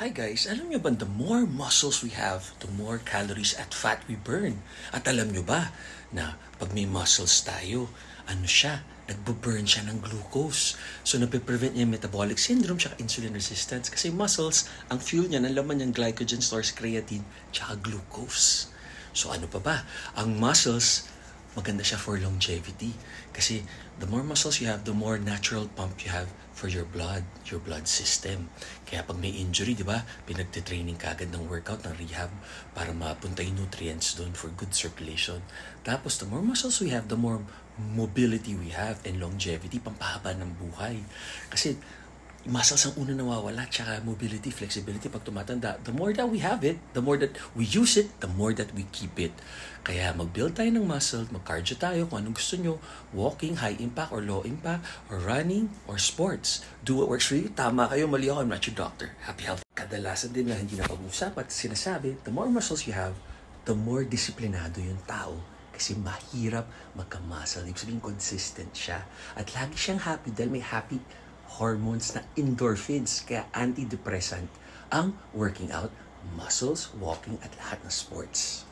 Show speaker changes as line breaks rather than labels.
Hi guys, alam nyo ba the more muscles we have, the more calories at fat we burn? At alam nyo ba na pag may muscles tayo, nagbo-burn siya ng glucose. So napiprevent niya yung metabolic syndrome tsaka insulin resistance kasi muscles, ang fuel niya, ang laman niyang glycogen stores, creatine tsaka glucose. So ano pa ba? Ang muscles, maganda siya for longevity. Kasi the more muscles you have, the more natural pump you have for your blood system. Kaya pag may injury, di ba, pinagtitraining ka agad ng workout, ng rehab, para mapunta yung nutrients doon for good circulation. Tapos, the more muscles we have, the more mobility we have and longevity, pampahaba ng buhay. Kasi, muscles ang una nawawala, tsaka mobility, flexibility pag tumatanda. The more that we have it, the more that we use it, the more that we keep it. Kaya mag-build tayo ng muscle, mag-cardio tayo kung anong gusto nyo, walking, high impact or low impact, or running, or sports. Do what works for you. Tama kayo, mali ako, I'm not your doctor. Happy health. Kadalasan din na hindi na pag-usap at sinasabi, the more muscles you have, the more disiplinado yung tao. Kasi mahirap magka-muscle. Ibig sabihin, consistent siya. At lagi siyang happy dahil may happy hormones na endorphins, kaya antidepressant ang working out, muscles, walking at lahat ng sports.